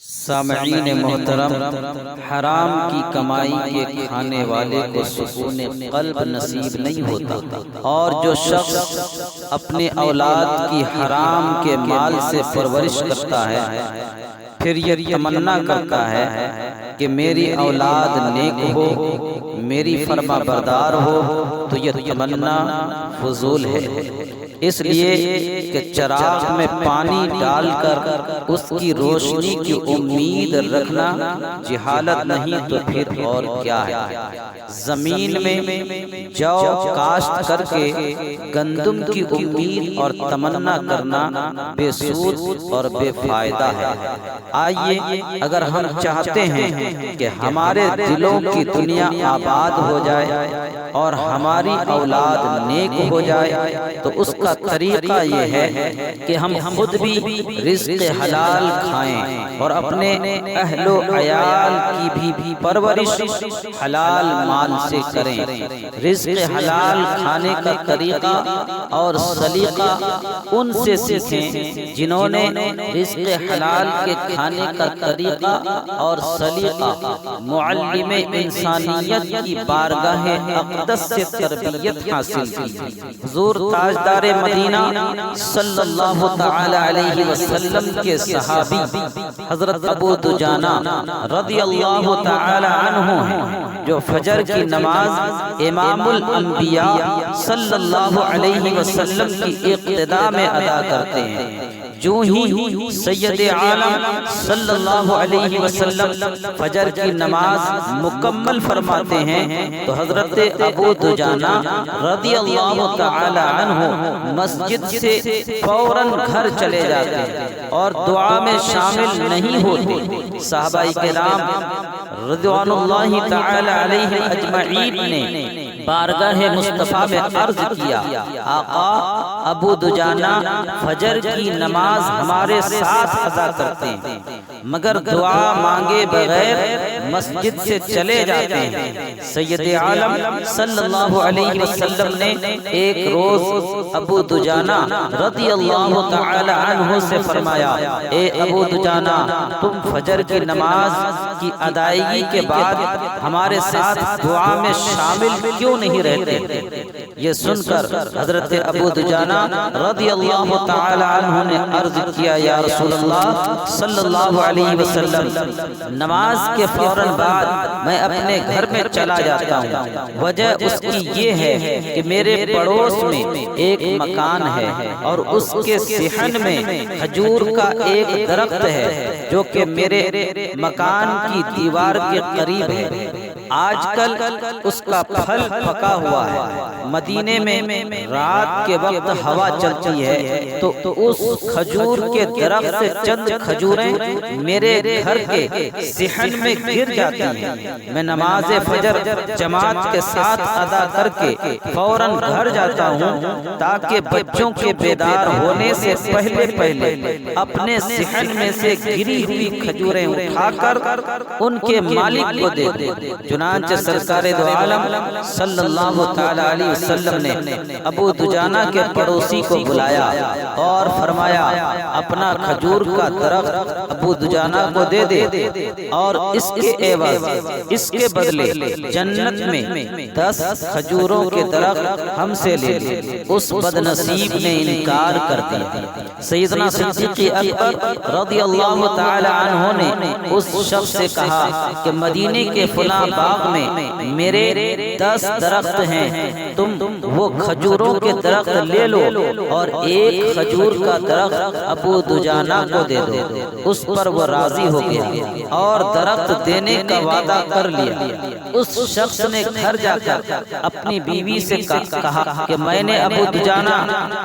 سامعین محترم، حرام کی کمائی کے کھانے والے کو سکون قلب نصیب نہیں ہوتا، اور جو شخص اپنے اولاد کی حرام کے مال سے پرورش کرتا ہے پھر یہ تمنا کرتا ہے کہ میری اولاد نیک ہو، میری فرما بردار ہو، تو یہ تمنا فضول ہے۔ اس لیے کہ چراغ میں پانی ڈال کر اس کی روشنی کی امید رکھنا جہالت نہیں تو پھر اور کیا ہے۔ زمین میں جو کاشت کر کے گندم کی امید اور تمنا کرنا بے سود اور بے فائدہ ہے۔ آئیے، اگر ہم چاہتے ہیں کہ ہمارے دلوں کی دنیا آباد ہو جائے اور ہماری اولاد نیک ہو جائے، تو اس کا طریقہ یہ ہے کہ ہم خود بھی رزق حلال کھائیں اور اپنے اہل و عیال کی بھی پرورش حلال مال سے کریں۔ رزق حلال کھانے کا طریقہ اور سلیقہ ان سے سیکھیں جنہوں نے رزق حلال کے کھانے کا طریقہ اور سلیقہ معلم انسانیت کی بارگاہ اقدس سے تربیت حاصل کی۔ حضور تاجدار مدینہ صلی اللہ تعالی علیہ وسلم کے صحابی حضرت ابو دجانہ رضی اللہ تعالی عنہ ہیں، جو فجر کی نماز امام الانبیاء صلی اللہ علیہ وسلم کی اقتداء میں ادا کرتے ہیں۔ جو ہی سید عالم صلی اللہ علیہ وسلم فجر کی نماز مکمل فرماتے ہیں تو حضرت ابو دجانہ رضی اللہ تعالی عنہ مسجد سے فوراً گھر چلے جاتے ہیں اور دعا میں شامل نہیں ہوتے۔ صحابہ کرام رضوان اللہ تعالی علیہ اجمعین نے بارگاہ مصطفیٰ میں عرض کیا، آقا، ابو دجانہ فجر کی نماز ہمارے ساتھ ادا کرتے ہیں مگر دعا مانگے بغیر مسجد سے چلے جاتے ہیں۔ سید عالم صلی اللہ علیہ وسلم نے ایک روز ابو دجانہ رضی اللہ تعالی عنہ سے فرمایا، اے ابو دجانہ، تم فجر کی نماز کی ادائیگی کے بعد ہمارے ساتھ دعا میں شامل کیوں نہیں رہتے؟ یہ سن کر حضرت ابو دجانہ رضی اللہ تعالی عنہ نے عرض کیا، یا رسول اللہ صلی اللہ علیہ وسلم، نماز کے فوراً بعد میں اپنے گھر میں چلا جاتا ہوں۔ وجہ اس کی یہ ہے کہ میرے پڑوس میں ایک مکان ہے اور اس کے صحن میں کھجور کا ایک درخت ہے جو کہ میرے مکان کی دیوار کے قریب ہے۔ آج کل اس کا پھل پکا ہوا ہے۔ مدینے میں رات کے وقت ہوا چلتی ہے تو اس کھجور کے درخت سے چند کھجوریں میرے گھر کے صحن میں گر جاتی ہیں۔ میں نماز فجر جماعت کے ساتھ ادا کر کے فوراً گھر جاتا ہوں تاکہ بچوں کے بیدار ہونے سے پہلے اپنے صحن میں سے گری ہوئی کھجوریں اٹھا کر ان کے مالک کو دے دوں۔ چنانچہ سرکار دو عالم صلی اللہ تعالی علیہ وسلم نے ابو دجانہ کے پڑوسی کو بلایا اور فرمایا، اپنا کھجور کا درخت ابو دجانہ کو دے دے اور اس کے عوض، اس کے بدلے جنت میں 10 کھجوروں کے درخت ہم سے لے لے۔ اس بد نصیب نے انکار کر دیا۔ سیدنا صدیق اکبر رضی اللہ تعالی عنہ نے اس شخص سے کہا کہ مدینے کے فلاں باغ میں میرے 10 درخت ہیں، تم وہ کھجوروں کے درخت لے لو اور ایک کھجور کا درخت ابو دجانہ کو دے دو۔ اس پر وہ راضی ہو گیا اور درخت دینے کا وعدہ کر لیا۔ اس شخص نے گھر جا کر اپنی بیوی سے کہا کہ میں نے ابو دجانہ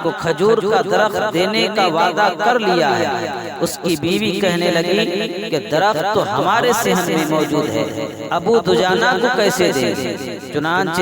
کو کھجور کا درخت دینے کا وعدہ کر لیا ہے۔ اس کی بیوی کہنے لگی کہ درخت تو ہمارے صحن میں موجود ہے، ابو دجانہ کو کیسے دیں؟ چنانچہ